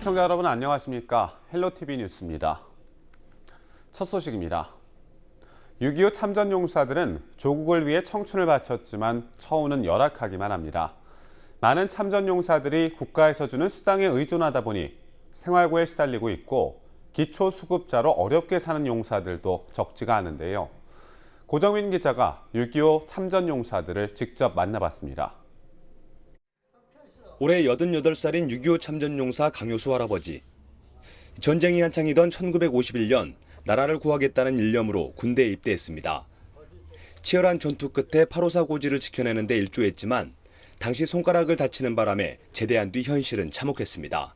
시청자 여러분 안녕하십니까? 헬로티비 뉴스입니다. 첫 소식입니다. 6.25 참전용사들은 조국을 위해 청춘을 바쳤지만 처우는 열악하기만 합니다. 많은 참전용사들이 국가에서 주는 수당에 의존하다 보니 생활고에 시달리고 있고 기초수급자로 어렵게 사는 용사들도 적지가 않은데요. 고정민 기자가 6.25 참전용사들을 직접 만나봤습니다. 올해 88살인 6.25 참전용사 강효수 할아버지. 전쟁이 한창이던 1951년 나라를 구하겠다는 일념으로 군대에 입대했습니다. 치열한 전투 끝에 8.54 고지를 지켜내는 데 일조했지만 당시 손가락을 다치는 바람에 제대한 뒤 현실은 참혹했습니다.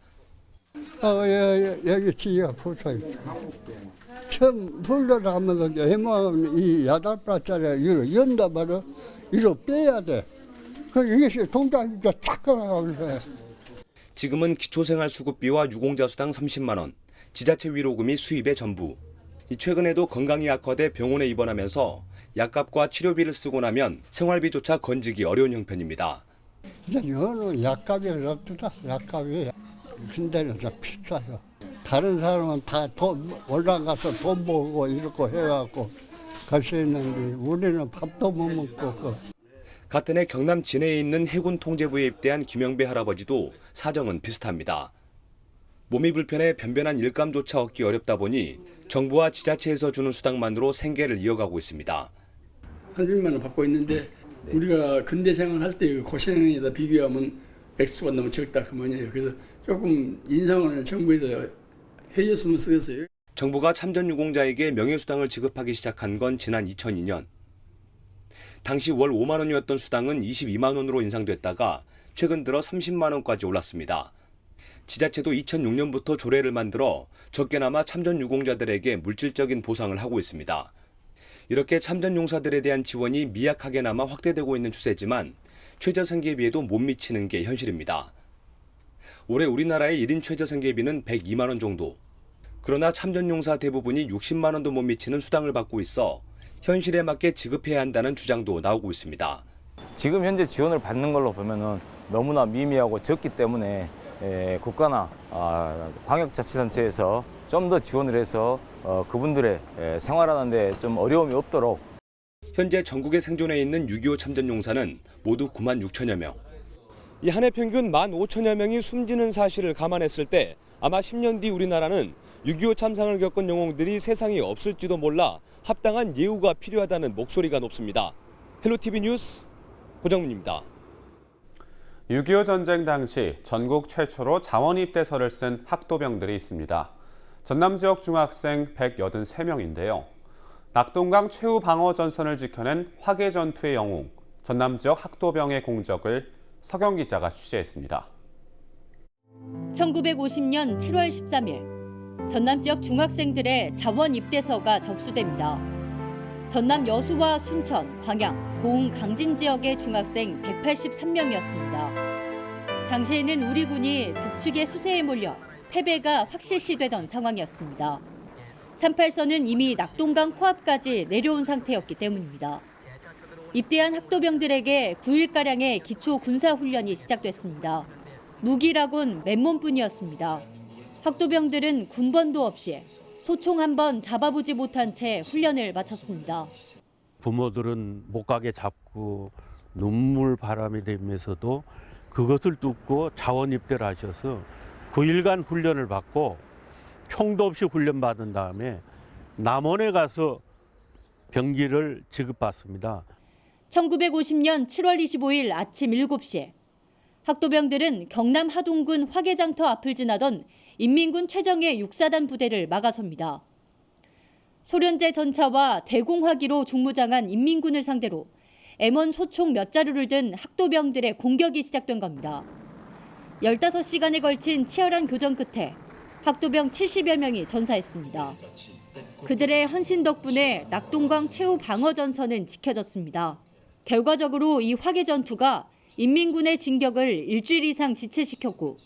여기 지가 부서요. 처음 불러라 하면서 해면 이 8발짜리 이로 연다 말아 이로 빼야 돼. 이것이 동작이니까 탁 걸어가는 거야. 지금은 기초생활수급비와 유공자 수당 30만 원, 지자체 위로금이 수입의 전부. 최근에도 건강이 악화돼 병원에 입원하면서 약값과 치료비를 쓰고 나면 생활비조차 건지기 어려운 형편입니다. 여는 약값이 없더라. 약값이. 근데는 좀 비싸요. 다른 사람은 다 돈 올라가서 돈 벌고 이러고 해갖고 갈 수 있는데 우리는 밥도 못 먹고. 같은 해 경남 진해에 있는 해군 통제부에 입대한 김영배 할아버지도 사정은 비슷합니다. 몸이 불편해 변변한 일감조차 얻기 어렵다 보니 정부와 지자체에서 주는 수당만으로 생계를 이어가고 있습니다. 30만 원 받고 있는데 우리가 근대 생활할 때 고생에다 비교하면 액수가 너무 적다 그만이에요. 그래서 조금 인상을 정부에서 해줬으면 쓰겠어요. 정부가 참전유공자에게 명예수당을 지급하기 시작한 건 지난 2002년. 당시 월 5만 원이었던 수당은 22만 원으로 인상됐다가 최근 들어 30만 원까지 올랐습니다. 지자체도 2006년부터 조례를 만들어 적게나마 참전유공자들에게 물질적인 보상을 하고 있습니다. 이렇게 참전용사들에 대한 지원이 미약하게나마 확대되고 있는 추세지만 최저생계비에도 못 미치는 게 현실입니다. 올해 우리나라의 1인 최저생계비는 102만 원 정도. 그러나 참전용사 대부분이 60만 원도 못 미치는 수당을 받고 있어 현실에 맞게 지급해야 한다는 주장도 나오고 있습니다. 지금 현재 지원을 받는 걸로 보면은 너무나 미미하고 적기 때문에 국가나 광역자치단체에서 좀 더 지원을 해서 그분들의 생활하는 데 좀 어려움이 없도록. 현재 전국에 생존해 있는 6.25 참전용사는 모두 9만 6천여 명. 이 한 해 평균 1만 5천여 명이 숨지는 사실을 감안했을 때 아마 10년 뒤 우리나라는 6.25 참상을 겪은 영웅들이 세상에 없을지도 몰라 합당한 예우가 필요하다는 목소리가 높습니다. 헬로티비 뉴스 고정민입니다. 6.25 전쟁 당시 전국 최초로 자원 입대서를 쓴 학도병들이 있습니다. 전남 지역 중학생 183명인데요. 낙동강 최후 방어 전선을 지켜낸 화계 전투의 영웅, 전남 지역 학도병의 공적을 서경 기자가 취재했습니다. 1950년 7월 13일 전남 지역 중학생들의 자원 입대서가 접수됩니다. 전남 여수와 순천, 광양, 고흥, 강진 지역의 중학생 183명이었습니다. 당시에는 우리 군이 북측의 수세에 몰려 패배가 확실시되던 상황이었습니다. 38선은 이미 낙동강 코앞까지 내려온 상태였기 때문입니다. 입대한 학도병들에게 9일가량의 기초 군사훈련이 시작됐습니다. 무기라곤 맨몸뿐이었습니다. 학도병들은 군번도 없이 소총 한 번 잡아보지 못한 채 훈련을 마쳤습니다. 부모들은 못 가게 잡고 눈물 바람이 되면서도 그것을 뚫고 자원 입대를 하셔서 9일간 훈련을 받고 총도 없이 훈련받은 다음에 남원에 가서 병기를 지급받습니다. 1950년 7월 25일 아침 7시 학도병들은 경남 하동군 화계장터 앞을 지나던 인민군 최정예 6사단 부대를 막아섭니다. 소련제 전차와 대공화기로 중무장한 인민군을 상대로 M1 소총 몇 자루를 든 학도병들의 공격이 시작된 겁니다. 15시간에 걸친 치열한 교전 끝에 학도병 70여 명이 전사했습니다. 그들의 헌신 덕분에 낙동강 최후 방어 전선은 지켜졌습니다. 결과적으로 이 화계 전투가 인민군의 진격을 일주일 이상 지체시켰고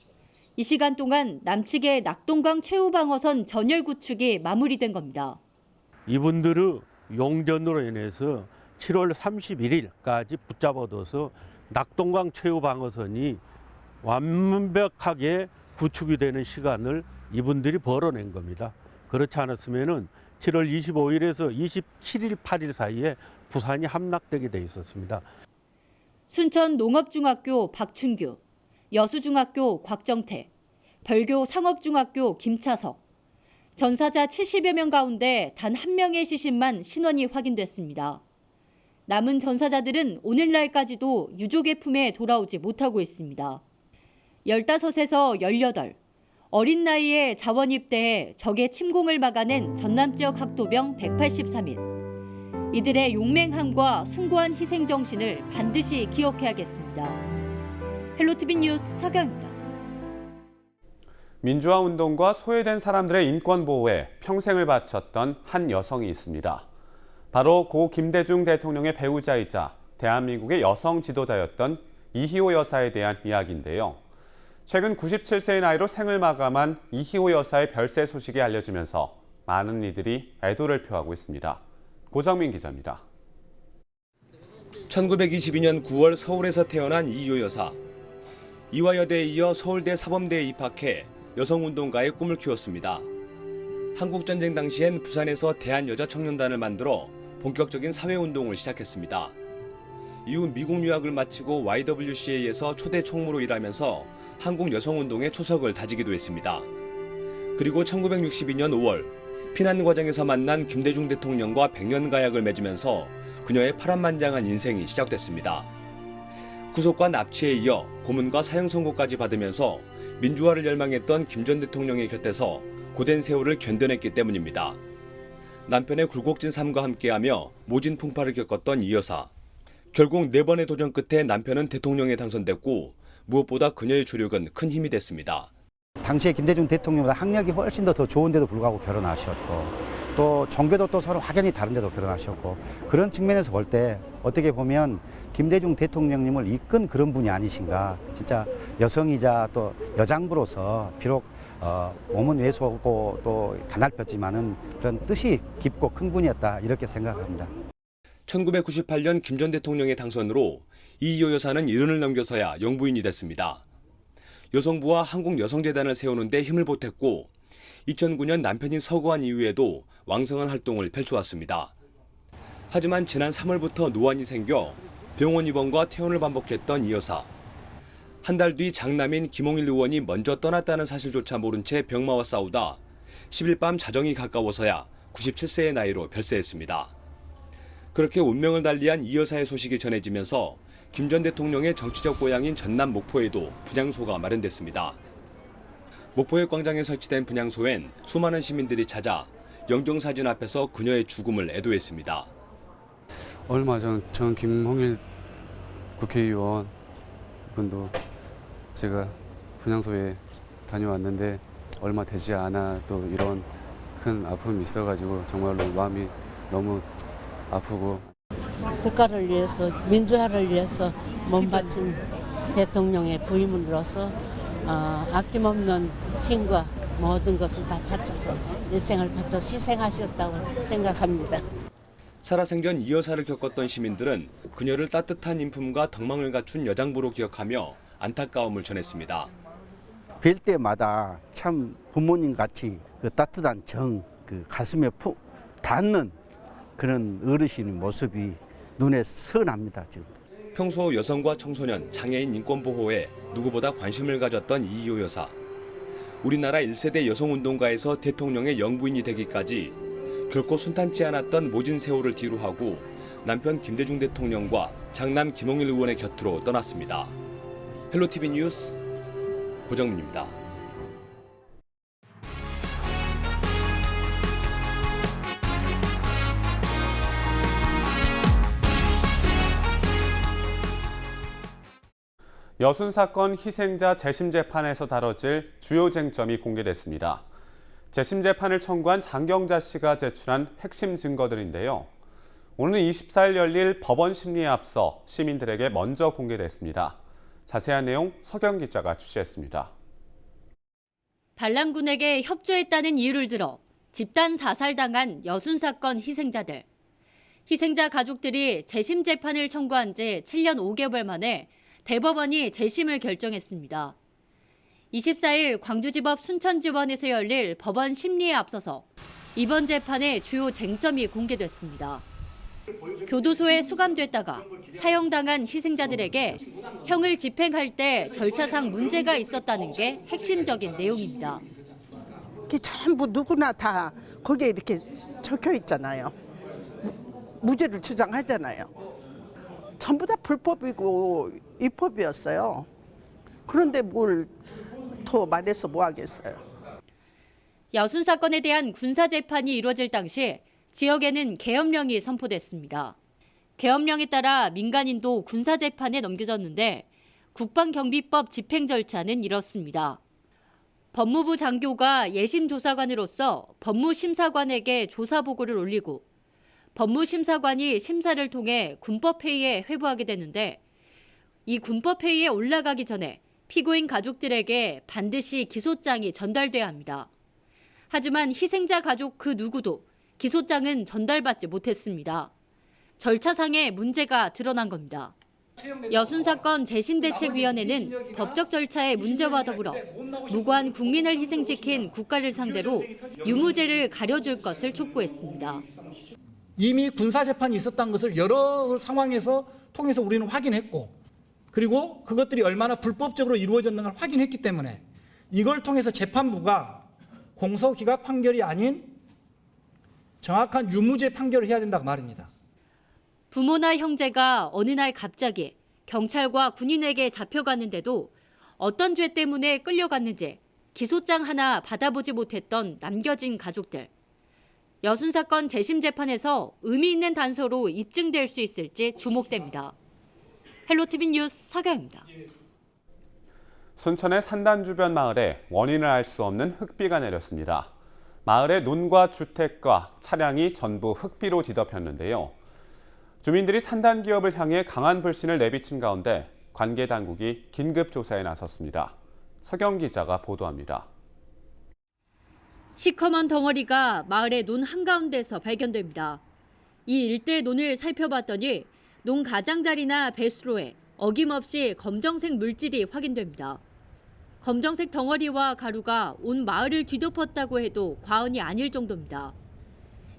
이 시간 동안 남측의 낙동강 최후 방어선 전열 구축이 마무리된 겁니다. 이분들의 용전으로 인해서 7월 31일까지 붙잡아둬서 낙동강 최후 방어선이 완벽하게 구축이 되는 시간을 이분들이 벌어낸 겁니다. 그렇지 않았으면은 7월 25일에서 27일, 8일 사이에 부산이 함락되게 돼 있었습니다. 순천 농업중학교 박춘규, 여수중학교 곽정태, 벌교 상업중학교 김차석. 전사자 70여 명 가운데 단 한 명의 시신만 신원이 확인됐습니다. 남은 전사자들은 오늘날까지도 유족의 품에 돌아오지 못하고 있습니다. 15에서 18, 어린 나이에 자원 입대해 적의 침공을 막아낸 전남 지역 학도병 183인. 이들의 용맹함과 숭고한 희생 정신을 반드시 기억해야겠습니다. 헬로티비 뉴스 서경입니다. 민주화 운동과 소외된 사람들의 인권 보호에 평생을 바쳤던 한 여성이 있습니다. 바로 고 김대중 대통령의 배우자이자 대한민국의 여성 지도자였던 이희호 여사에 대한 이야기인데요. 최근 97세의 나이로 생을 마감한 이희호 여사의 별세 소식이 알려지면서 많은 이들이 애도를 표하고 있습니다. 고정민 기자입니다. 1922년 9월 서울에서 태어난 이희호 여사. 이화여대에 이어 서울대 사범대에 입학해 여성운동가의 꿈을 키웠습니다. 한국전쟁 당시엔 부산에서 대한여자청년단을 만들어 본격적인 사회운동을 시작했습니다. 이후 미국 유학을 마치고 YWCA에서 초대 총무로 일하면서 한국 여성운동의 초석을 다지기도 했습니다. 그리고 1962년 5월 피난 과정에서 만난 김대중 대통령과 백년가약을 맺으면서 그녀의 파란만장한 인생이 시작됐습니다. 구속과 납치에 이어 고문과 사형 선고까지 받으면서 민주화를 열망했던 김 전 대통령의 곁에서 고된 세월을 견뎌냈기 때문입니다. 남편의 굴곡진 삶과 함께하며 모진 풍파를 겪었던 이 여사. 결국 4번의 도전 끝에 남편은 대통령에 당선됐고 무엇보다 그녀의 조력은 큰 힘이 됐습니다. 당시에 김대중 대통령보다 학력이 훨씬 더 좋은데도 불구하고 결혼하셨고 또 종교도 또 서로 확연히 다른데도 결혼하셨고 그런 측면에서 볼 때 어떻게 보면 김대중 대통령님을 이끈 그런 분이 아니신가. 진짜 여성이자 또 여장부로서 비록 몸은 왜소하고 또 가날폈지만은 그런 뜻이 깊고 큰 분이었다 이렇게 생각합니다. 1998년 김 전 대통령의 당선으로 이희호 여사는 70을 넘겨서야 영부인이 됐습니다. 여성부와 한국여성재단을 세우는데 힘을 보탰고 2009년 남편이 서거한 이후에도 왕성한 활동을 펼쳐왔습니다. 하지만 지난 3월부터 노안이 생겨 병원 입원과 퇴원을 반복했던 이 여사. 한 달 뒤 장남인 김홍일 의원이 먼저 떠났다는 사실조차 모른 채 병마와 싸우다 10일 밤 자정이 가까워서야 97세의 나이로 별세했습니다. 그렇게 운명을 달리한 이 여사의 소식이 전해지면서 김 전 대통령의 정치적 고향인 전남 목포에도 분향소가 마련됐습니다. 목포역 광장에 설치된 분향소엔 수많은 시민들이 찾아 영정사진 앞에서 그녀의 죽음을 애도했습니다. 얼마 전 김홍일 국회의원 분도 제가 분향소에 다녀왔는데 얼마 되지 않아 또 이런 큰 아픔이 있어가지고 정말로 마음이 너무 아프고 국가를 위해서 민주화를 위해서 몸바친 대통령의 부임으로서 아낌없는 힘과 모든 것을 다 바쳐서 일생을 바쳐 희생하셨다고 생각합니다. 살아생전 이 여사를 겪었던 시민들은 그녀를 따뜻한 인품과 덕망을 갖춘 여장부로 기억하며 안타까움을 전했습니다. 뵐 때마다 참 부모님 같이 그 따뜻한 정, 그 가슴에 푹 닿는 그런 어르신의 모습이 눈에 선합니다. 지금. 평소 여성과 청소년, 장애인 인권 보호에 누구보다 관심을 가졌던 이희호 여사. 우리나라 1세대 여성운동가에서 대통령의 영부인이 되기까지 결코 순탄치 않았던 모진 세월을 뒤로하고 남편 김대중 대통령과 장남 김홍일 의원의 곁으로 떠났습니다. 헬로티비 뉴스 고정민입니다. 여순 사건 희생자 재심 재판에서 다뤄질 주요 쟁점이 공개됐습니다. 재심 재판을 청구한 장경자 씨가 제출한 핵심 증거들인데요. 오는 24일 열릴 법원 심리에 앞서 시민들에게 먼저 공개됐습니다. 자세한 내용 서경 기자가 취재했습니다. 반란군에게 협조했다는 이유를 들어 집단 사살당한 여순 사건 희생자들. 희생자 가족들이 재심 재판을 청구한 지 7년 5개월 만에 대법원이 재심을 결정했습니다. 24일 광주지법 순천지원에서 열릴 법원 심리에 앞서서 이번 재판의 주요 쟁점이 공개됐습니다. 교도소에 수감됐다가 사형당한 희생자들에게 형을 집행할 때 절차상 문제가 있었다는 게 핵심적인 내용입니다. 이게 전부 누구나 다 거기에 이렇게 적혀 있잖아요. 무죄를 주장하잖아요. 전부 다 불법이고 위법이었어요. 그런데 뭘 더 말해서 뭐 하겠어요. 여순 사건에 대한 군사 재판이 이루어질 당시 지역에는 계엄령이 선포됐습니다. 계엄령에 따라 민간인도 군사 재판에 넘겨졌는데 국방경비법 집행 절차는 이렇습니다. 법무부 장교가 예심 조사관으로서 법무심사관에게 조사 보고를 올리고 법무심사관이 심사를 통해 군법회의에 회부하게 되는데 이 군법회의에 올라가기 전에 피고인 가족들에게 반드시 기소장이 전달돼야 합니다. 하지만 희생자 가족 그 누구도 기소장은 전달받지 못했습니다. 절차상의 문제가 드러난 겁니다. 여순 사건 재심대책위원회는 법적 절차의 문제와 더불어 무고한 국민을 희생시킨 국가를 상대로 유무죄를 가려줄 것을 촉구했습니다. 이미 군사재판이 있었다는 것을 여러 상황에서 통해서 우리는 확인했고 그리고 그것들이 얼마나 불법적으로 이루어졌는가를 확인했기 때문에 이걸 통해서 재판부가 공소기각 판결이 아닌 정확한 유무죄 판결을 해야 된다고 말입니다. 부모나 형제가 어느 날 갑자기 경찰과 군인에게 잡혀갔는데도 어떤 죄 때문에 끌려갔는지 기소장 하나 받아보지 못했던 남겨진 가족들. 여순 사건 재심 재판에서 의미 있는 단서로 입증될 수 있을지 주목됩니다. 헬로티비 뉴스 서경입니다. 순천의 산단 주변 마을에 원인을 알 수 없는 흙비가 내렸습니다. 마을의 논과 주택과 차량이 전부 흙비로 뒤덮였는데요. 주민들이 산단 기업을 향해 강한 불신을 내비친 가운데 관계 당국이 긴급 조사에 나섰습니다. 서경 기자가 보도합니다. 시커먼 덩어리가 마을의 논 한가운데서 발견됩니다. 이 일대 논을 살펴봤더니 논 가장자리나 배수로에 어김없이 검정색 물질이 확인됩니다. 검정색 덩어리와 가루가 온 마을을 뒤덮었다고 해도 과언이 아닐 정도입니다.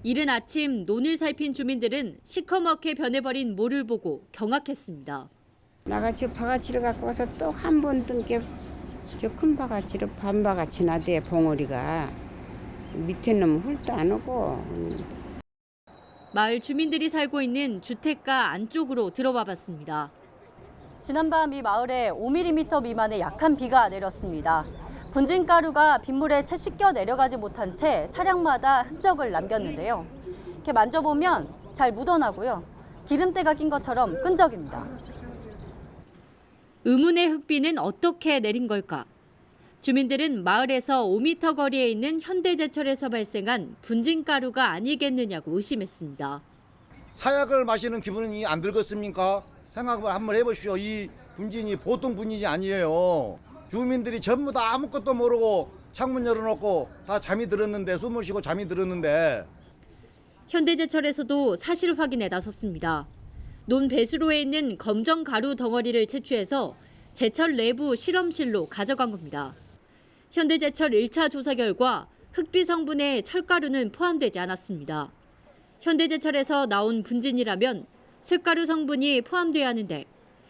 이른 아침 논을 살핀 주민들은 시커멓게 변해버린 모를 보고 경악했습니다. 나같이 바가지를 갖고 와서 또 한 번 뜬게 저 큰 바가지로 반바가지 나대 봉오리가 밑에 놈 훌도 안 오고. 마을 주민들이 살고 있는 주택가 안쪽으로 들어와 봤습니다. 지난밤 이 마을에 5mm 미만의 약한 비가 내렸습니다. 분진가루가 빗물에 채 씻겨 내려가지 못한 채 차량마다 흔적을 남겼는데요. 이렇게 만져보면 잘 묻어나고요. 기름때가 낀 것처럼 끈적입니다. 의문의 흙비는 어떻게 내린 걸까? 주민들은 마을에서 5m 거리에 있는 현대제철에서 발생한 분진가루가 아니겠느냐고 의심했습니다. 사약을 마시는 기분이 안 들겠습니까? 생각을 한번 해보시오. 이 분진이 보통 분진이 아니에요. 주민들이 전부 다 아무것도 모르고 창문 열어놓고 다 잠이 들었는데 숨을 쉬고 잠이 들었는데. 현대제철에서도 사실 확인에 나섰습니다. 논 배수로에 있는 검정 가루 덩어리를 채취해서 제철 내부 실험실로 가져간 겁니다. 현대제철 1차 조사 결과 흑비 성분에 철가루는 포함되지 않았습니다. 현대제철에서 나온 분진이라면 쇳가루 성분이 포함돼야 하는데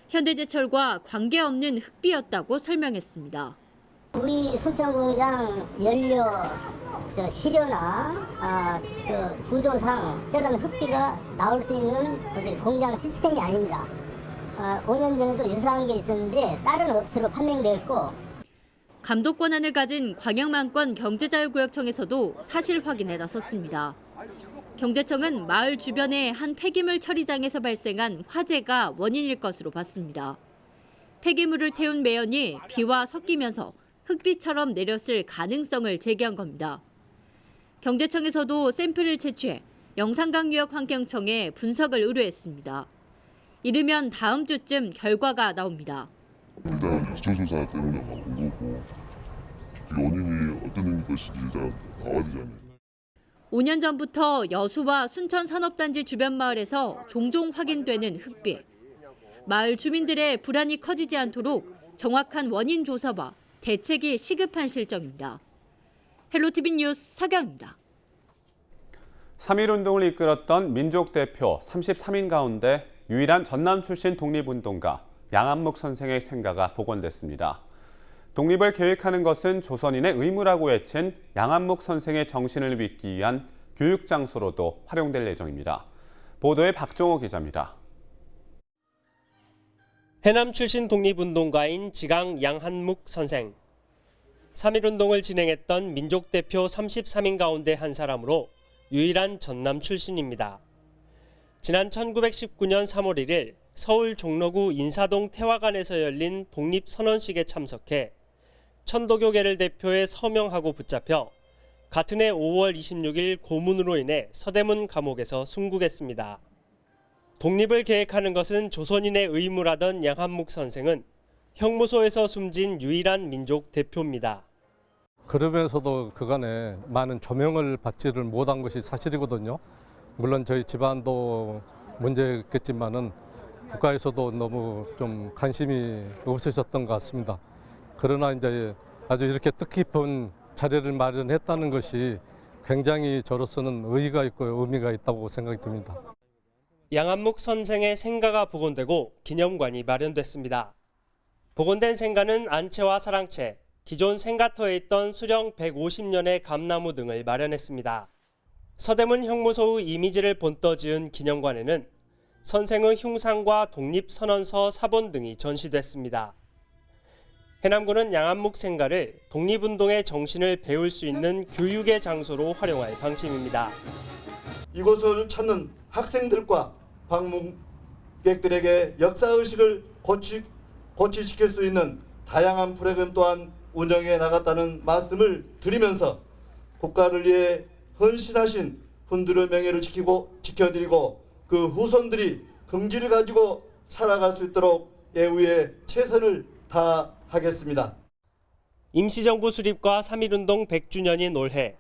현대제철과 관계없는 흑비였다고 설명했습니다. 우리 순천공장 연료 시료나 구조상 저런 흑비가 나올 수 있는 공장 시스템이 아닙니다. 5년 전에도 유사한 게 있었는데 다른 업체로 판명되었고. 감독 권한을 가진 광양만권 경제자유구역청에서도 사실 확인에 나섰습니다. 경제청은 마을 주변의 한 폐기물 처리장에서 발생한 화재가 원인일 것으로 봤습니다. 폐기물을 태운 매연이 비와 섞이면서 흙비처럼 내렸을 가능성을 제기한 겁니다. 경제청에서도 샘플을 채취해 영산강유역 환경청에 분석을 의뢰했습니다. 이르면 다음 주쯤 결과가 나옵니다. 일단 기초조사 때문에 온 거고 원인이 어떤 것인지 일단 나와야 되잖아요. 5년 전부터 여수와 순천 산업단지 주변 마을에서 종종 확인되는 흙비. 마을 주민들의 불안이 커지지 않도록 정확한 원인 조사와 대책이 시급한 실정입니다. 헬로티비 뉴스 서경입니다. 3.1운동을 이끌었던 민족 대표 33인 가운데 유일한 전남 출신 독립운동가 양한묵 선생의 생가가 복원됐습니다. 독립을 계획하는 것은 조선인의 의무라고 외친 양한묵 선생의 정신을 믿기 위한 교육장소로도 활용될 예정입니다. 보도에 박종호 기자입니다. 해남 출신 독립운동가인 지강 양한묵 선생. 3.1운동을 진행했던 민족 대표 33인 가운데 한 사람으로 유일한 전남 출신입니다. 지난 1919년 3월 1일 서울 종로구 인사동 태화관에서 열린 독립선언식에 참석해 천도교계를 대표해 서명하고 붙잡혀 같은 해 5월 26일 고문으로 인해 서대문 감옥에서 순국했습니다. 독립을 계획하는 것은 조선인의 의무라던 양한묵 선생은 형무소에서 숨진 유일한 민족 대표입니다. 그러면서도 그간에 많은 조명을 받지를 못한 것이 사실이거든요. 물론 저희 집안도 문제겠지만은 국가에서도 너무 좀 관심이 없으셨던 것 같습니다. 그러나 이제 아주 이렇게 뜻깊은 자리를 마련했다는 것이 굉장히 저로서는 의의가 있고 의미가 있다고 생각이 듭니다. 양한묵 선생의 생가가 복원되고 기념관이 마련됐습니다. 복원된 생가는 안채와 사랑채, 기존 생가터에 있던 수령 150년의 감나무 등을 마련했습니다. 서대문 형무소의 이미지를 본떠 지은 기념관에는 선생의 흉상과 독립선언서 사본 등이 전시됐습니다. 해남군은 양한묵 생가를 독립운동의 정신을 배울 수 있는 교육의 장소로 활용할 방침입니다. 이곳을 찾는 학생들과 방문객들에게 역사의식을 고취시킬 수 있는 다양한 프로그램 또한 운영해 나갔다는 말씀을 드리면서 국가를 위해 헌신하신 분들의 명예를 지켜드리고 그 후손들이 긍지를 가지고 살아갈 수 있도록 예우에 최선을 다하겠습니다. 임시정부 수립과 3.1운동 100주년인 올해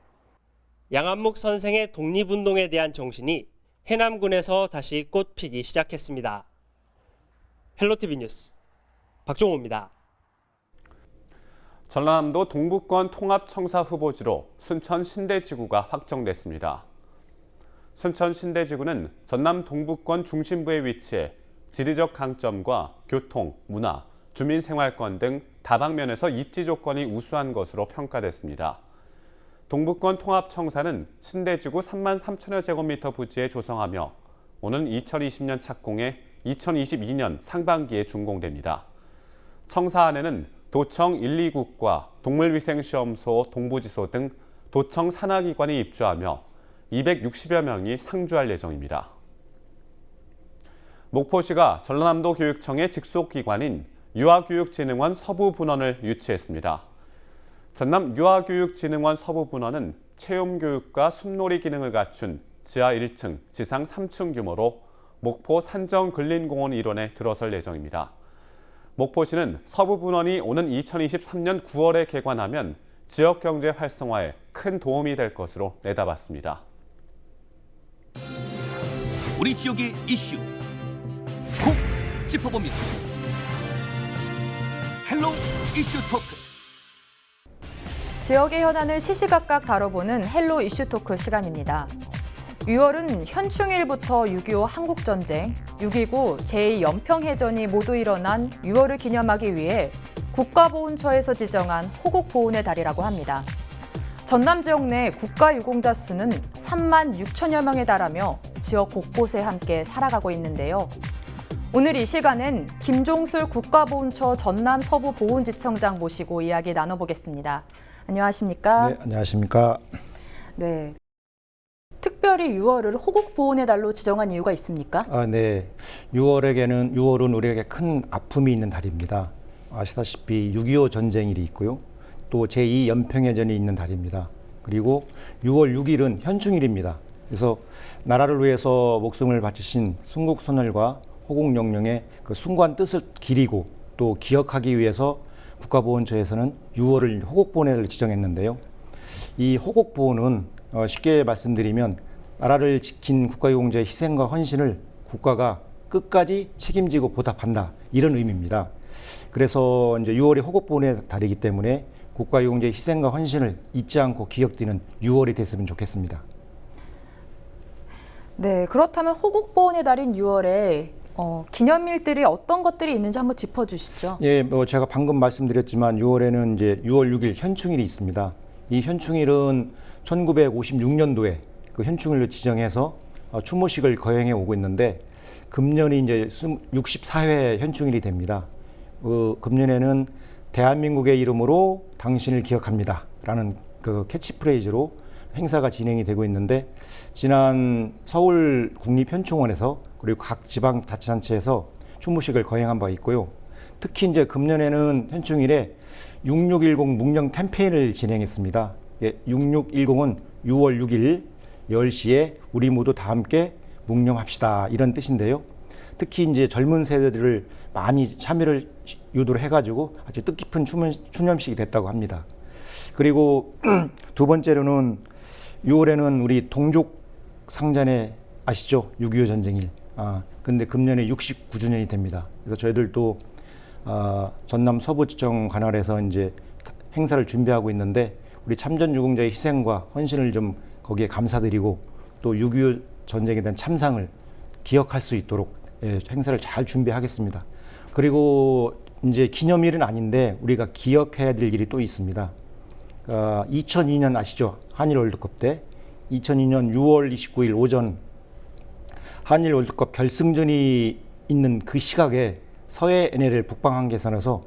양한묵 선생의 독립운동에 대한 정신이 해남군에서 다시 꽃피기 시작했습니다. 헬로티비 뉴스 박종호입니다. 전라남도 동북권 통합청사 후보지로 순천 신대지구가 확정됐습니다. 순천 신대지구는 전남 동북권 중심부에 위치해 지리적 강점과 교통, 문화, 주민생활권 등 다방면에서 입지 조건이 우수한 것으로 평가됐습니다. 동북권 통합청사는 신대지구 3만 3천여 제곱미터 부지에 조성하며 오는 2020년 착공해 2022년 상반기에 준공됩니다. 청사 안에는 도청 1, 2국과 동물위생시험소, 동부지소 등 도청 산하기관이 입주하며 260여 명이 상주할 예정입니다. 목포시가 전라남도 교육청의 직속기관인 유아교육진흥원 서부분원을 유치했습니다. 전남 유아교육진흥원 서부분원은 체험교육과 숲놀이 기능을 갖춘 지하 1층, 지상 3층 규모로 목포 산정근린공원 일원에 들어설 예정입니다. 목포시는 서부분원이 오는 2023년 9월에 개관하면 지역경제 활성화에 큰 도움이 될 것으로 내다봤습니다. 우리 지역의 이슈 콕 짚어봅니다. 헬로 이슈 토크. 지역의 현안을 시시각각 다뤄보는 헬로 이슈 토크 시간입니다. 6월은 현충일부터 6.25 한국전쟁, 6.29 제2연평해전이 모두 일어난 6월을 기념하기 위해 국가보훈처에서 지정한 호국보훈의 달이라고 합니다. 전남 지역 내 국가유공자 수는 3만 6천여 명에 달하며 지역 곳곳에 함께 살아가고 있는데요. 오늘 이 시간엔 김종술 국가보훈처 전남 서부보훈지청장 모시고 이야기 나눠보겠습니다. 안녕하십니까? 네, 안녕하십니까? 네. 특별히 6월을 호국보훈의 달로 지정한 이유가 있습니까? 네. 6월은 우리에게 큰 아픔이 있는 달입니다. 아시다시피 6.25 전쟁일이 있고요. 또 제2연평해전이 있는 달입니다. 그리고 6월 6일은 현충일입니다. 그래서 나라를 위해서 목숨을 바치신 순국선열과 호국영령의 그 숭고한 뜻을 기리고 또 기억하기 위해서 국가보훈처에서는 6월을 호국보훈을 지정했는데요. 이 호국보훈은 쉽게 말씀드리면 나라를 지킨 국가유공자의 희생과 헌신을 국가가 끝까지 책임지고 보답한다 이런 의미입니다. 그래서 이제 6월이 호국보훈의 달이기 때문에 국가유공자의 희생과 헌신을 잊지 않고 기억되는 6월이 됐으면 좋겠습니다. 네, 그렇다면 호국보훈의 달인 6월에 기념일들이 어떤 것들이 있는지 한번 짚어주시죠. 예, 뭐 제가 방금 말씀드렸지만 6월에는 이제 6월 6일 현충일이 있습니다. 이 현충일은 1956년도에 그 현충일로 지정해서 추모식을 거행해 오고 있는데 금년이 이제 64회 현충일이 됩니다. 금년에는 대한민국의 이름으로 당신을 기억합니다라는 그 캐치프레이즈로 행사가 진행이 되고 있는데 지난 서울 국립현충원에서 그리고 각 지방자치단체에서 추모식을 거행한 바 있고요. 특히 이제 금년에는 현충일에 6610 묵념 캠페인을 진행했습니다. 6610은 6월 6일 10시에 우리 모두 다 함께 묵념합시다 이런 뜻인데요. 특히 이제 젊은 세대들을 많이 참여를 유도를 해가지고 아주 뜻깊은 추념식이 됐다고 합니다. 그리고 두 번째로는 6월에는 우리 동족 상잔회 아시죠? 6.25 전쟁일. 근데 금년에 69주년이 됩니다. 그래서 저희들도 전남 서부지청 관할에서 이제 행사를 준비하고 있는데 우리 참전 유공자의 희생과 헌신을 좀 거기에 감사드리고 또 6.25 전쟁에 대한 참상을 기억할 수 있도록 행사를 잘 준비하겠습니다. 그리고 이제 기념일은 아닌데 우리가 기억해야 될 일이 또 있습니다. 2002년 아시죠? 한일 월드컵 때 2002년 6월 29일 오전 한일 월드컵 결승전이 있는 그 시각에 서해 NLL 북방 한계선에서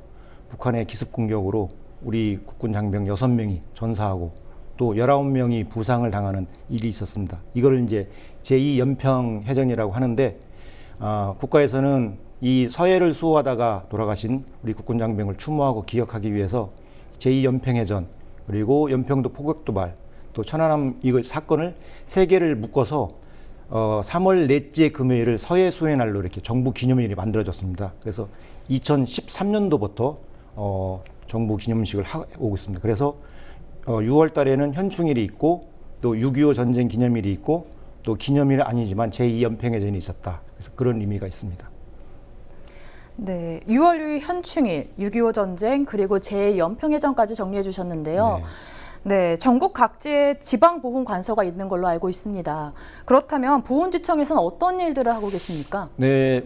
북한의 기습 공격으로 우리 국군 장병 6명이 전사하고 또 19명이 부상을 당하는 일이 있었습니다. 이거를 이제 제2연평 해전이라고 하는데 국가에서는 이 서해를 수호하다가 돌아가신 우리 국군 장병을 추모하고 기억하기 위해서 제2연평 해전 그리고 연평도 포격도발 또 천안함 이거 사건을 세 개를 묶어서 3월 넷째 금요일을 서해 수호의 날로 이렇게 정부 기념일이 만들어졌습니다. 그래서 2013년도부터 정부 기념식을 하고 있습니다. 그래서 6월 달에는 현충일이 있고 또 6.25 전쟁 기념일이 있고 또 기념일은 아니지만 제2연평해전이 있었다. 그래서 그런 의미가 있습니다. 네, 6월 6일 현충일, 6.25 전쟁 그리고 제2연평해전까지 정리해 주셨는데요. 네, 전국 각지에 지방보훈 관서가 있는 걸로 알고 있습니다. 그렇다면 보훈지청에서는 어떤 일들을 하고 계십니까? 네,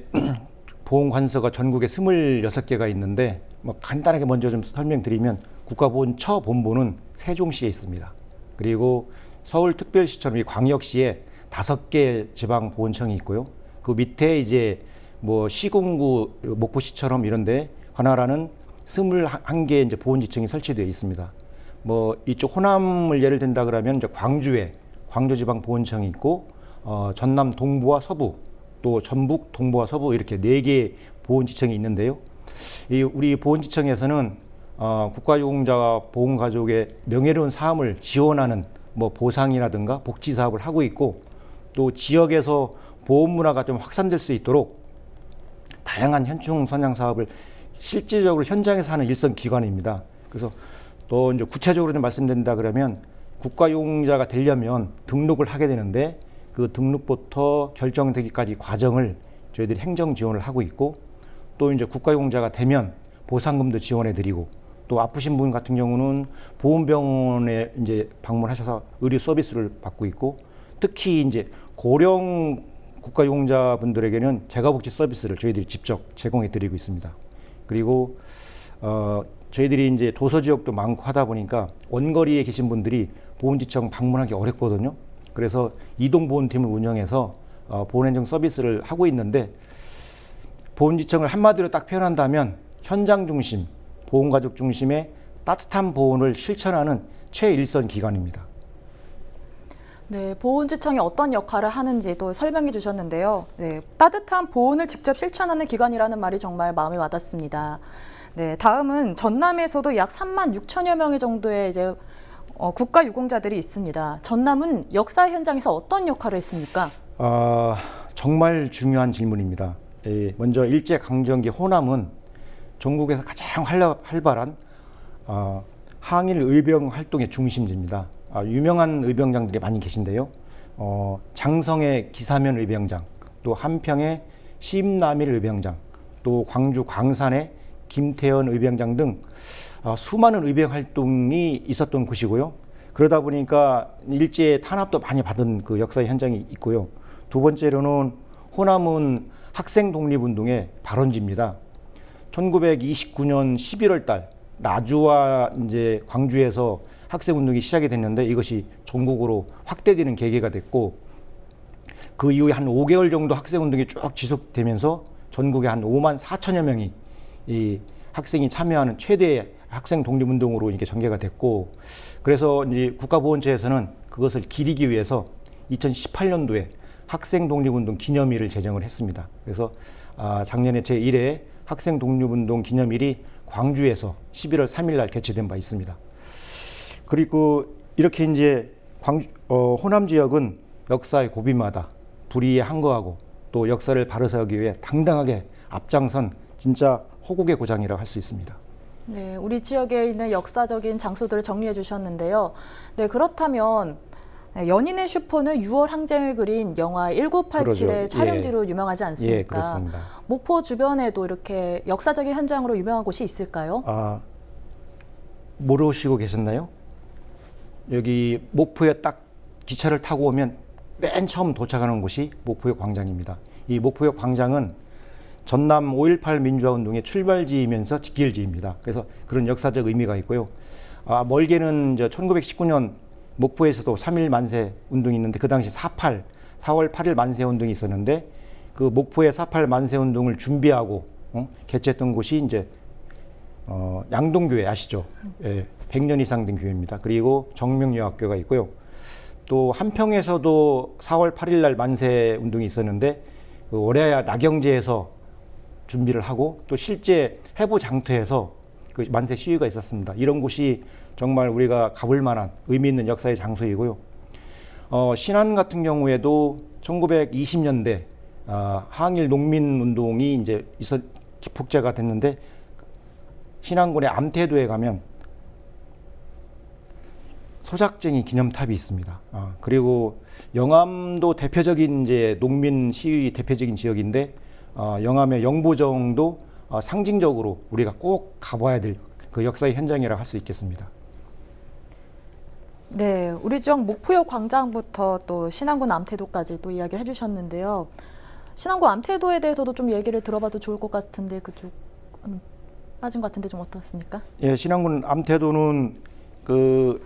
보훈 관서가 전국에 26개가 있는데 뭐 간단하게 먼저 좀 설명드리면 국가보훈 처본부는 세종시에 있습니다. 그리고 서울특별시처럼 이 광역시에 5개 지방보훈청이 있고요. 그 밑에 이제 뭐 시군구 목포시처럼 이런데 관할하는 21개 이제 보훈지청이 설치되어 있습니다. 뭐 이쪽 호남을 예를 든다 그러면 이제 광주에 광주지방보훈청이 있고 전남 동부와 서부 또 전북 동부와 서부 이렇게 4개 보훈지청이 있는데요. 이 우리 보훈지청에서는 국가유공자 보훈가족의 명예로운 삶을 지원하는 뭐 보상이라든가 복지 사업을 하고 있고 또 지역에서 보훈 문화가 좀 확산될 수 있도록 다양한 현충 선양 사업을 실질적으로 현장에서 하는 일선 기관입니다. 그래서 또 이제 구체적으로 좀 말씀드린다 그러면 국가유공자가 되려면 등록을 하게 되는데 그 등록부터 결정되기까지 과정을 저희들이 행정 지원을 하고 있고 또 이제 국가유공자가 되면 보상금도 지원해 드리고 또 아프신 분 같은 경우는 보훈병원에 이제 방문하셔서 의료 서비스를 받고 있고 특히 이제 고령 국가유공자분들에게는 재가복지 서비스를 저희들이 직접 제공해 드리고 있습니다. 그리고 저희들이 이제 도서 지역도 많고 하다 보니까 원거리에 계신 분들이 보훈지청 방문하기 어렵거든요. 그래서 이동보훈팀을 운영해서 보훈행정 서비스를 하고 있는데 보훈지청을 한마디로 딱 표현한다면 현장 중심, 보훈가족 중심의 따뜻한 보훈을 실천하는 최일선 기관입니다. 네, 보훈지청이 어떤 역할을 하는지도 설명해 주셨는데요. 네, 따뜻한 보훈을 직접 실천하는 기관이라는 말이 정말 마음에 와닿습니다. 네, 다음은 전남에서도 약 3만 6천여 명의 정도의 이제 국가유공자들이 있습니다. 전남은 역사 현장에서 어떤 역할을 했습니까? 정말 중요한 질문입니다. 먼저 일제강점기 호남은 전국에서 가장 활발한 항일 의병 활동의 중심지입니다. 유명한 의병장들이 많이 계신데요. 장성의 기사면 의병장, 또 한평의 심남일 의병장, 또 광주 광산의 김태현 의병장 등 수많은 의병 활동이 있었던 곳이고요. 그러다 보니까 일제의 탄압도 많이 받은 그 역사의 현장이 있고요. 두 번째로는 호남은 학생 독립운동의 발원지입니다. 1929년 11월 달 나주와 이제 광주에서 학생 운동이 시작이 됐는데 이것이 전국으로 확대되는 계기가 됐고, 그 이후에 한 5개월 정도 학생 운동이 쭉 지속되면서 전국에 한 5만 4천여 명이 이 학생이 참여하는 최대의 학생 독립운동으로 이렇게 전개가 됐고, 그래서 이제 국가보훈처에서는 그것을 기리기 위해서 2018년도에 학생 독립운동 기념일을 제정을 했습니다. 그래서 작년에 제1회 학생 독립운동 기념일이 광주에서 11월 3일 날 개최된 바 있습니다. 그리고 이렇게 이제 호남 지역은 역사의 고비마다 불의에 항거하고 또 역사를 바로세우기 위해 당당하게 앞장선 진짜 호국의 고장이라고 할 수 있습니다. 네, 우리 지역에 있는 역사적인 장소들을 정리해 주셨는데요. 네, 그렇다면 연인의 슈퍼는 6월 항쟁을 그린 영화 1987의 그러죠. 촬영지로 유명하지 않습니까? 예, 그렇습니다. 목포 주변에도 이렇게 역사적인 현장으로 유명한 곳이 있을까요? 모르시고 계셨나요? 여기 목포에 딱 기차를 타고 오면 맨 처음 도착하는 곳이 목포역 광장입니다. 이 목포역 광장은 전남 5.18 민주화운동의 출발지이면서 직길지입니다. 그래서 그런 역사적 의미가 있고요. 멀게는 이제 1919년 목포에서도 3.1 만세 운동이 있는데 그 당시 4.8, 4월 8일 만세 운동이 있었는데 그 목포의 4.8 만세 운동을 준비하고 개최했던 곳이 이제 양동교회 아시죠? 예, 100년 이상 된 교회입니다. 그리고 정명여학교가 있고요. 또 한평에서도 4월 8일 날 만세 운동이 있었는데 그 월야야 나경제에서 준비를 하고 또 실제 해부 장터에서 그 만세 시위가 있었습니다. 이런 곳이 정말 우리가 가볼 만한 의미 있는 역사의 장소이고요. 신안 같은 경우에도 1920년대 항일 농민 운동이 이제 기폭제가 됐는데 신안군의 암태도에 가면 소작쟁이 기념탑이 있습니다. 그리고 영암도 대표적인 이제 농민 시위 대표적인 지역인데 영암의 영보정도 상징적으로 우리가 꼭 가봐야 될 그 역사의 현장이라 할 수 있겠습니다. 네, 우리 지역 목포역 광장부터 또 신안군 암태도까지 또 이야기를 해주셨는데요. 신안군 암태도에 대해서도 좀 얘기를 들어봐도 좋을 것 같은데 그쪽 빠진 것 같은데 좀 어떻습니까? 예, 신안군 암태도는 그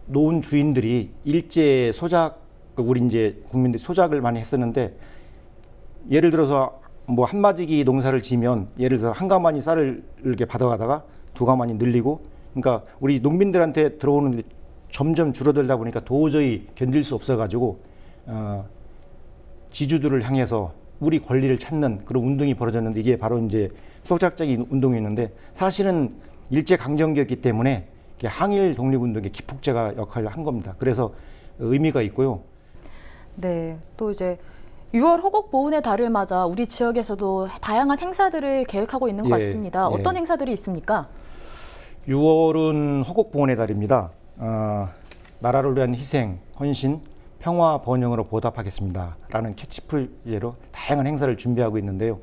노은 주인들이 일제 소작, 우리 이제 국민들이 소작을 많이 했었는데 예를 들어서 뭐 한마지기 농사를 지면 예를 들어서 한 가마니 쌀을 이렇게 받아가다가 두 가마니 늘리고, 그러니까 우리 농민들한테 들어오는 점점 줄어들다 보니까 도저히 견딜 수 없어가지고 지주들을 향해서 우리 권리를 찾는 그런 운동이 벌어졌는데 이게 바로 이제 소작적인 운동이었는데 사실은 일제 강점기였기 때문에 항일 독립운동의 기폭제가 역할을 한 겁니다. 그래서 의미가 있고요. 네, 또 이제 6월 호국 보훈의 달을 맞아 우리 지역에서도 다양한 행사들을 계획하고 있는 것 같습니다. 어떤 행사들이 있습니까? 6월은 호국 보훈의 달입니다. 나라를 위한 희생, 헌신, 평화, 번영으로 보답하겠습니다. 라는 캐치프레이즈로 다양한 행사를 준비하고 있는데요.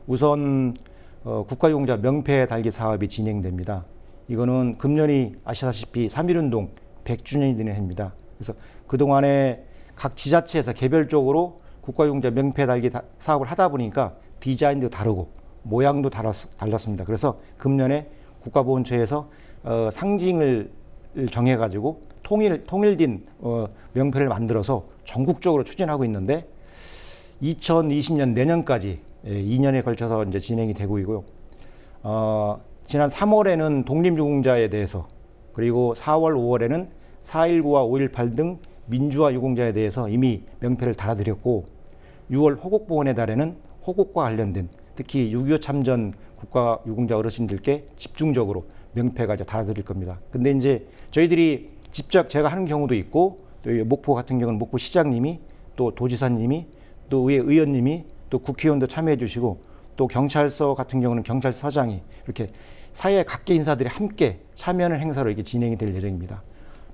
우선 국가유공자 명패 달기 사업이 진행됩니다. 이거는 금년이 아시다시피 3.1운동 100주년이 되는 해입니다. 그래서 그동안에 각 지자체에서 개별적으로 국가유공자 명패 달기 사업을 하다 보니까 디자인도 다르고 모양도 달랐습니다. 그래서 금년에 국가보훈처에서 상징을 정해가지고 통일된 명패를 만들어서 전국적으로 추진하고 있는데 2020년 내년까지 2년에 걸쳐서 이제 진행이 되고 있고요. 지난 3월에는 독립유공자에 대해서, 그리고 4월, 5월에는 4.19와 5.18 등 민주화 유공자에 대해서 이미 명패를 달아드렸고 6월 호국보훈의 달에는 호국과 관련된 특히 6.25 참전 국가 유공자 어르신들께 집중적으로 명패가 이제 달아드릴 겁니다. 근데 이제 저희들이 직접 제가 하는 경우도 있고 또 목포 같은 경우는 목포 시장님이 또 도지사님이 또 의회 의원님이 또 국회의원도 참여해 주시고 또 경찰서 같은 경우는 경찰서장이 이렇게 사회 각계 인사들이 함께 참여하는 행사로 이렇게 진행이 될 예정입니다.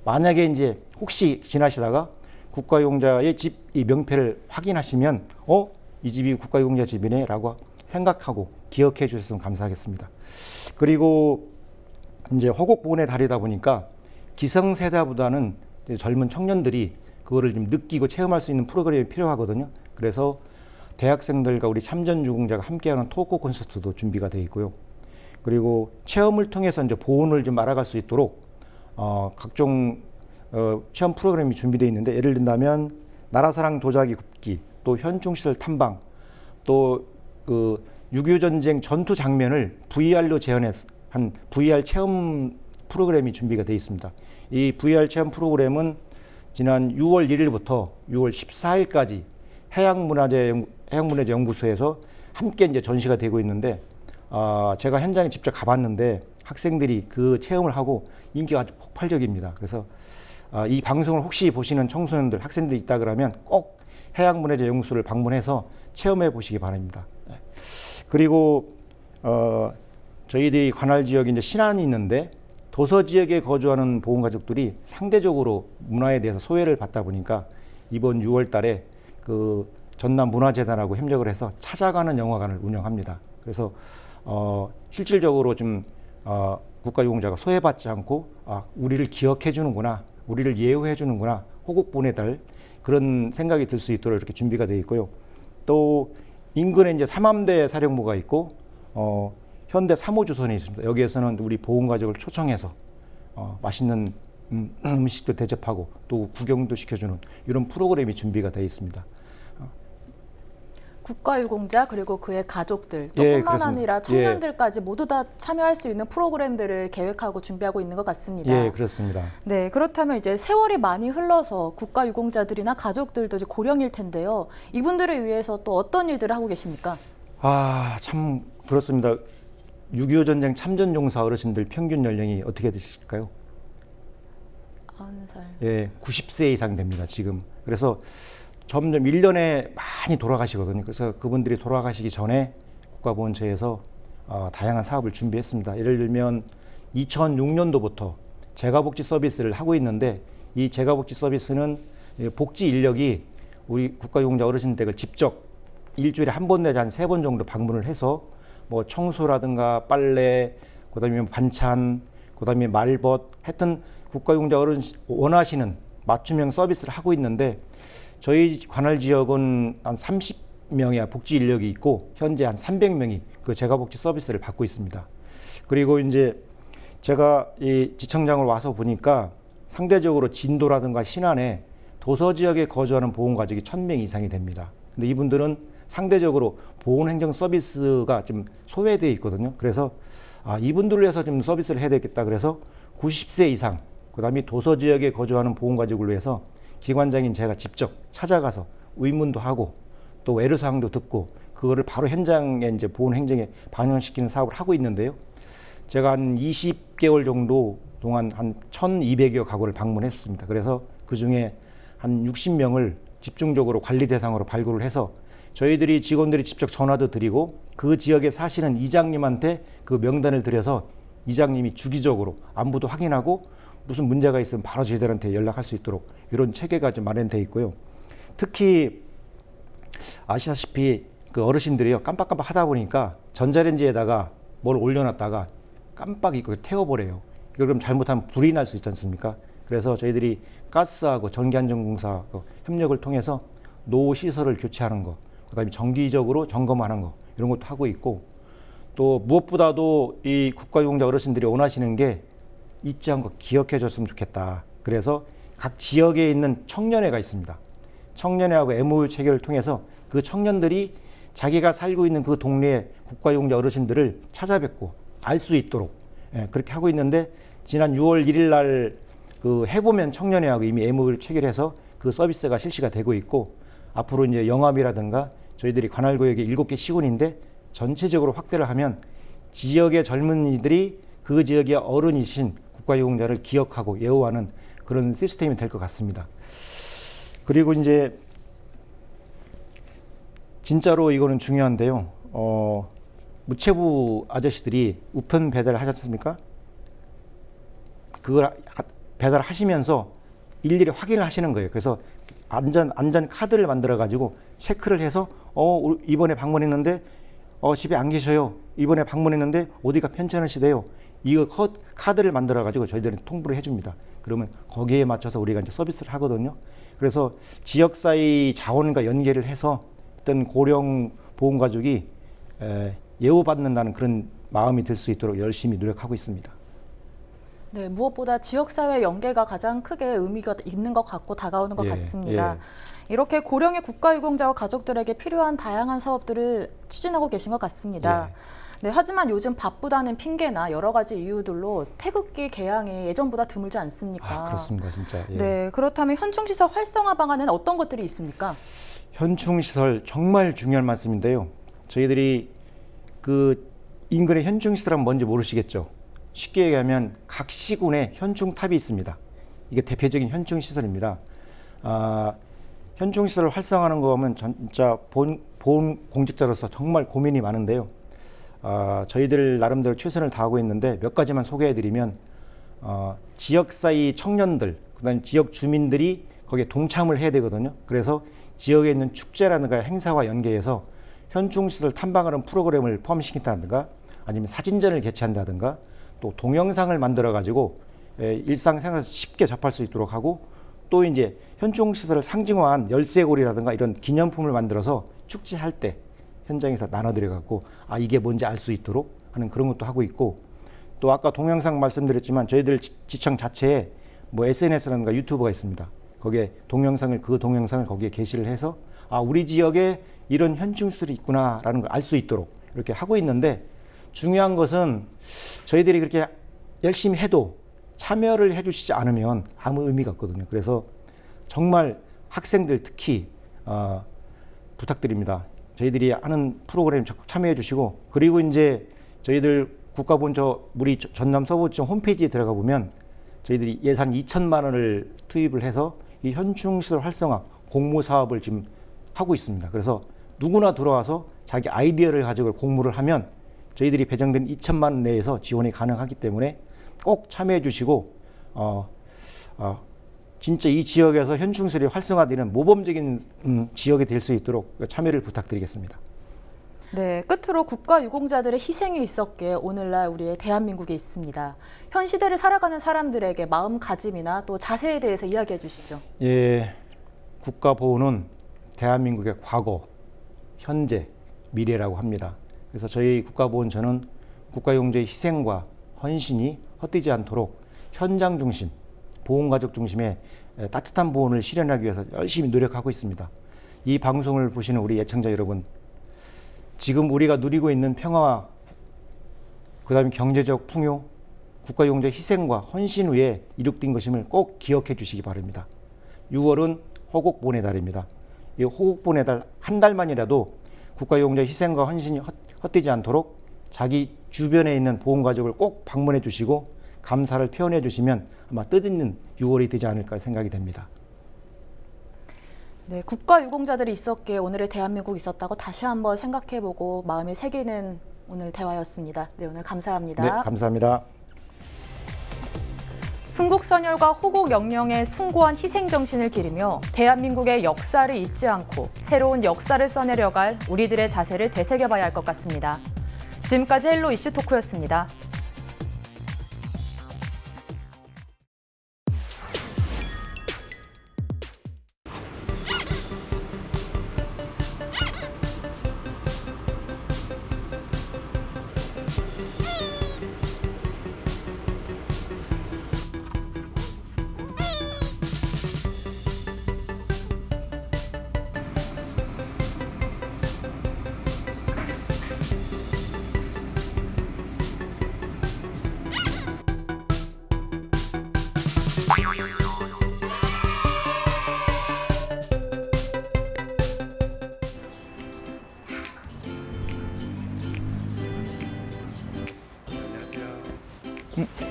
만약에 이제 혹시 지나시다가 국가유공자의 집 이 명패를 확인하시면 이 집이 국가유공자 집이네라고 생각하고 기억해 주셨으면 감사하겠습니다. 그리고 이제 호국보훈의 달이다 보니까 기성세대보다는 젊은 청년들이 그거를 좀 느끼고 체험할 수 있는 프로그램이 필요하거든요. 그래서 대학생들과 우리 참전유공자가 함께하는 토크 콘서트도 준비가 되어 있고요. 그리고 체험을 통해서 이제 보훈을 좀 알아갈 수 있도록 각종 체험 프로그램이 준비되어 있는데, 예를 든다면 나라사랑 도자기 굽기, 또 현충시설 탐방, 또 그 6.25 전쟁 전투 장면을 VR로 재현해서 한 VR 체험 프로그램이 준비가 되어 있습니다. 이 VR 체험 프로그램은 지난 6월 1일부터 6월 14일까지 해양문화재연구소에서 함께 이제 전시가 되고 있는데, 제가 현장에 직접 가봤는데 학생들이 그 체험을 하고 인기가 아주 폭발적입니다. 그래서 이 방송을 혹시 보시는 청소년들, 학생들이 있다 그러면 꼭 해양문화재연구소를 방문해서 체험해 보시기 바랍니다. 그리고 저희들이 관할 지역에 이제 신안이 있는데, 도서 지역에 거주하는 보훈가족들이 상대적으로 문화에 대해서 소외를 받다 보니까 이번 6월 달에 그 전남 문화재단하고 협력을 해서 찾아가는 영화관을 운영합니다. 그래서 실질적으로 좀 국가유공자가 소외받지 않고 우리를 기억해 주는구나, 우리를 예우해 주는구나, 호국보훈의 달, 그런 생각이 들 수 있도록 이렇게 준비가 되어 있고요. 또 인근에 이제 삼함대 사령부가 있고 현대 3호 주선이 있습니다. 여기에서는 우리 보훈가족을 초청해서 맛있는 음식도 대접하고 또 구경도 시켜주는 이런 프로그램이 준비가 되어 있습니다. 국가유공자 그리고 그의 가족들 또 예, 뿐만 그렇습니다. 아니라 청년들까지 모두 다 참여할 수 있는 프로그램들을 계획하고 준비하고 있는 것 같습니다. 예, 그렇습니다. 네, 그렇다면 이제 세월이 많이 흘러서 국가유공자들이나 가족들도 이제 고령일 텐데요. 이분들을 위해서 또 어떤 일들을 하고 계십니까? 참 그렇습니다. 6.25 전쟁 참전용사 어르신들 평균 연령이 어떻게 되실까요? 90살. 예, 90세 이상 됩니다, 지금. 그래서 점점 1년에 많이 돌아가시거든요. 그래서 그분들이 돌아가시기 전에 국가보훈처에서 다양한 사업을 준비했습니다. 예를 들면 2006년도부터 재가복지 서비스를 하고 있는데, 이 재가복지 서비스는 복지 인력이 우리 국가유공자 어르신 댁을 직접 일주일에 한 번 내지 한 3번 정도 방문을 해서 뭐 청소라든가 빨래, 그다음에 반찬, 그다음에 말벗, 하여튼 국가유공자 어르신 원하시는 맞춤형 서비스를 하고 있는데, 저희 관할 지역은 한 30명의 복지 인력이 있고 현재 한 300명이 그 재가복지 서비스를 받고 있습니다. 그리고 이제 제가 이 지청장을 와서 보니까 상대적으로 진도라든가 신안에 도서 지역에 거주하는 보훈가족이 1000명 이상이 됩니다. 근데 이분들은 상대적으로 보훈행정 서비스가 좀 소외되어 있거든요. 그래서 이분들을 위해서 좀 서비스를 해야 되겠다. 그래서 90세 이상, 그다음에 도서 지역에 거주하는 보훈가족을 위해서 기관장인 제가 직접 찾아가서 의문도 하고 또 애로사항도 듣고 그거를 바로 현장에 이제 보훈행정에 반영시키는 사업을 하고 있는데요. 제가 한 20개월 정도 동안 한 1200여 가구를 방문했습니다. 그래서 그중에 한 60명을 집중적으로 관리 대상으로 발굴을 해서 저희들이 직원들이 직접 전화도 드리고 그 지역에 사시는 이장님한테 그 명단을 드려서 이장님이 주기적으로 안부도 확인하고 무슨 문제가 있으면 바로 저희들한테 연락할 수 있도록 이런 체계가 좀 마련되어 있고요. 특히 아시다시피 그 어르신들이요, 깜빡깜빡 하다 보니까 전자레인지에다가 뭘 올려놨다가 깜빡 이거 태워버려요. 이걸 그럼 잘못하면 불이 날 수 있지 않습니까? 그래서 저희들이 가스하고 전기안전공사하고 협력을 통해서 노후 시설을 교체하는 거, 그다음에 정기적으로 점검하는 거, 이런 것도 하고 있고, 또 무엇보다도 이 국가유공자 어르신들이 원하시는 게 잊지 않고 기억해 줬으면 좋겠다. 그래서 각 지역에 있는 청년회가 있습니다. 청년회하고 MOU 체결을 통해서 그 청년들이 자기가 살고 있는 그 동네의 국가유공자 어르신들을 찾아뵙고 알 수 있도록 그렇게 하고 있는데, 지난 6월 1일 날 그 해보면 청년회하고 이미 MOU를 체결해서 그 서비스가 실시가 되고 있고, 앞으로 이제 영암이라든가 저희들이 관할구역에 7개 시군인데 전체적으로 확대를 하면 지역의 젊은이들이 그 지역의 어른이신 국가유공자를 기억하고 예우하는 그런 시스템이 될 것 같습니다. 그리고 이제 진짜로 이거는 중요한데요. 무체부 아저씨들이 우편 배달을 하지 않습니까? 그걸 배달하시면서 일일이 확인을 하시는 거예요. 그래서 안전 카드를 만들어 가지고 체크를 해서 이번에 방문했는데 집에 안 계셔요. 이번에 방문했는데 어디가 편찮으시대요. 이거 카드를 만들어 가지고 저희들은 통보를 해줍니다. 그러면 거기에 맞춰서 우리가 이제 서비스를 하거든요. 그래서 지역사회 자원과 연계를 해서 어떤 고령 보험가족이 예우받는다는 그런 마음이 들 수 있도록 열심히 노력하고 있습니다. 네, 무엇보다 지역사회 연계가 가장 크게 의미가 있는 것 같고 다가오는 것 같습니다. 이렇게 고령의 국가유공자와 가족들에게 필요한 다양한 사업들을 추진하고 계신 것 같습니다. 네, 하지만 요즘 바쁘다는 핑계나 여러 가지 이유들로 태극기 개양이 예전보다 드물지 않습니까? 그렇습니다, 진짜. 네, 그렇다면 현충시설 활성화 방안에는 어떤 것들이 있습니까? 현충시설 정말 중요한 말씀인데요. 저희들이 그 인근에 현충시설하면 뭔지 모르시겠죠. 쉽게 얘기하면 각 시군에 현충탑이 있습니다. 이게 대표적인 현충시설입니다. 현충시설을 활성화하는 거 하면 진짜 보험 공직자로서 정말 고민이 많은데요. 저희들 나름대로 최선을 다하고 있는데 몇 가지만 소개해드리면 지역사회 청년들, 그다음에 지역 주민들이 거기에 동참을 해야 되거든요. 그래서 지역에 있는 축제라든가 행사와 연계해서 현충시설 탐방하는 프로그램을 포함시킨다든가 아니면 사진전을 개최한다든가 또 동영상을 만들어 가지고 일상생활에서 쉽게 접할 수 있도록 하고 또 이제 현충시설을 상징화한 열쇠고리라든가 이런 기념품을 만들어서 축제할 때 현장에서 나눠드려 갖고 이게 뭔지 알 수 있도록 하는 그런 것도 하고 있고 또 아까 동영상 말씀드렸지만 저희들 지청 자체에 뭐 SNS라든가 유튜브가 있습니다. 거기에 그 동영상을 거기에 게시를 해서 우리 지역에 이런 현충시설이 있구나라는 걸 알 수 있도록 이렇게 하고 있는데 중요한 것은 저희들이 그렇게 열심히 해도 참여를 해주시지 않으면 아무 의미가 없거든요. 그래서 정말 학생들 특히 부탁드립니다. 저희들이 하는 프로그램 적극 참여해 주시고 그리고 이제 저희들 국가보훈 우리 전남 서부지청 홈페이지에 들어가 보면 저희들이 예산 2천만 원을 투입을 해서 이 현충시설 활성화 공모 사업을 지금 하고 있습니다. 그래서 누구나 들어와서 자기 아이디어를 가지고 공모를 하면 저희들이 배정된 2천만 원 내에서 지원이 가능하기 때문에 꼭 참여해 주시고 진짜 이 지역에서 현충시설이 활성화되는 모범적인 지역이 될 수 있도록 참여를 부탁드리겠습니다. 네, 끝으로 국가유공자들의 희생이 있었기에 오늘날 우리의 대한민국에 있습니다. 현 시대를 살아가는 사람들에게 마음가짐이나 또 자세에 대해서 이야기해 주시죠. 예, 국가보훈은 대한민국의 과거, 현재, 미래라고 합니다. 그래서 저희 국가보훈처는 국가유공자의 희생과 헌신이 헛되지 않도록 현장 중심, 보훈가족 중심의 따뜻한 보훈을 실현하기 위해서 열심히 노력하고 있습니다. 이 방송을 보시는 우리 애청자 여러분, 지금 우리가 누리고 있는 평화와 그다음에 경제적 풍요, 국가유공자의 희생과 헌신 위에 이룩된 것임을 꼭 기억해 주시기 바랍니다. 6월은 호국보훈의 달입니다. 이 호국보훈의 달 한 달만이라도 국가유공자의 희생과 헌신이 헛되지 않도록 자기 주변에 있는 보훈가족을 꼭 방문해 주시고 감사를 표현해 주시면 아마 뜻있는 6월이 되지 않을까 생각이 됩니다. 네, 국가유공자들이 있었기에 오늘의 대한민국이 있었다고 다시 한번 생각해보고 마음이 새기는 오늘 대화였습니다. 네, 오늘 감사합니다. 네, 감사합니다. 순국선열과 호국영령의 숭고한 희생정신을 기리며 대한민국의 역사를 잊지 않고 새로운 역사를 써내려갈 우리들의 자세를 되새겨봐야 할 것 같습니다. 지금까지 헬로 이슈 토크였습니다.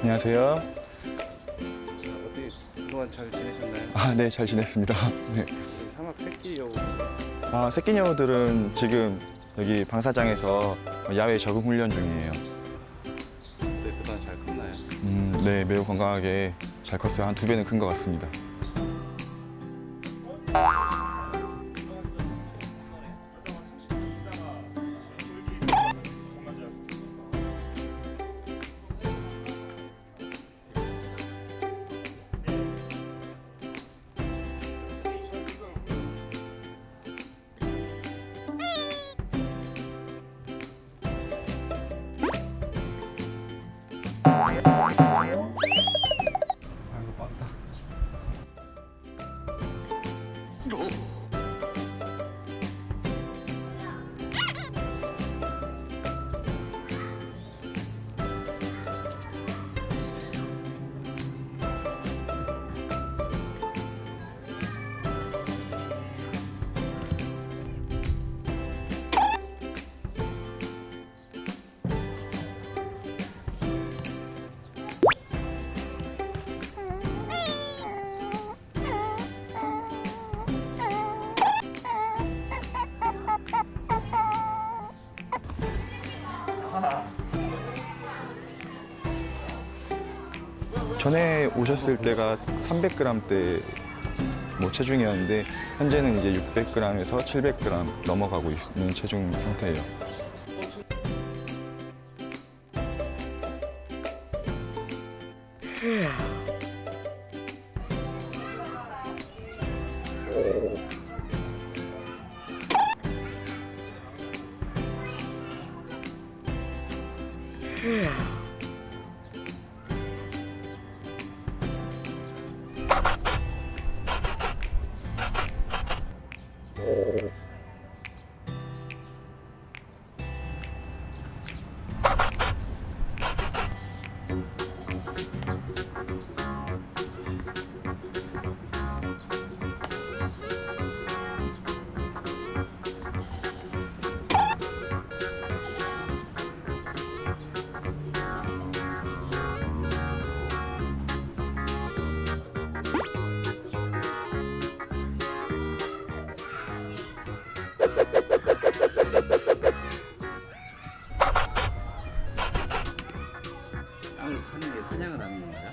안녕하세요. 어떻게 그동안 잘 지내셨나요? 네, 잘 지냈습니다. 네. 사막 새끼 여우. 새끼 여우들은 지금 여기 방사장에서 야외 적응 훈련 중이에요. 네, 그동안 잘 컸나요? 네, 매우 건강하게 잘 컸어요. 한 2배는 큰 것 같습니다. 전에 오셨을 때가 300g대 체중이었는데 현재는 이제 600g에서 700g 넘어가고 있는 체중 상태예요. 땅을 파는 게 사냥을 하는 건가요?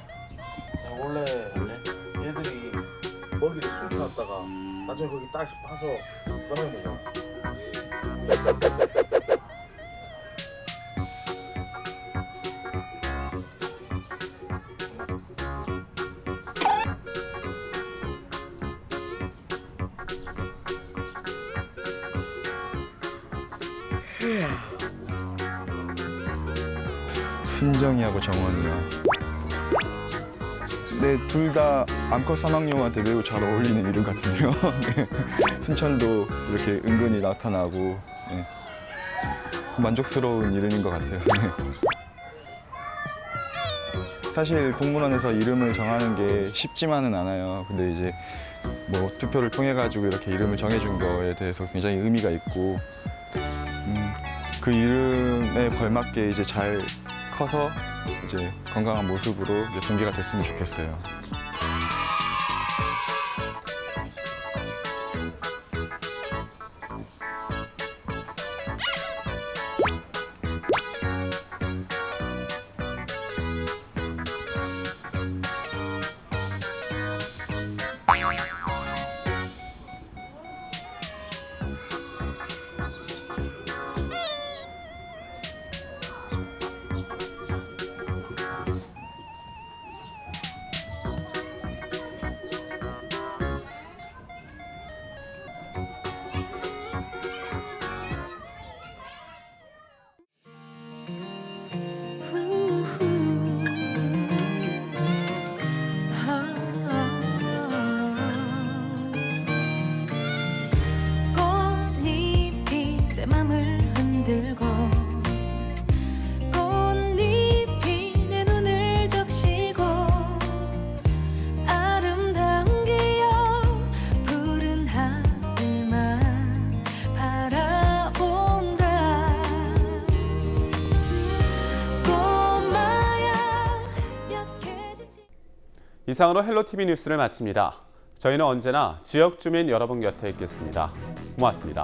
원래 얘들이 먹이를 숨겨놨다가 나중에 거기 딱 파서 떠나는 거죠. 순정이하고 정원이요. 네, 둘 다 암컷 사막용한테 매우 잘 어울리는 이름 같은데요. 순천도 이렇게 은근히 나타나고 네. 만족스러운 이름인 것 같아요. 사실 동물원에서 이름을 정하는 게 쉽지만은 않아요. 근데 이제 뭐 투표를 통해 가지고 이렇게 이름을 정해준 거에 대해서 굉장히 의미가 있고 그 이름에 걸맞게 이제 잘 커서 이제 건강한 모습으로 이제 전개가 됐으면 좋겠어요. 이상으로 헬로티비 뉴스를 마칩니다. 저희는 언제나 지역 주민 여러분 곁에 있겠습니다. 고맙습니다.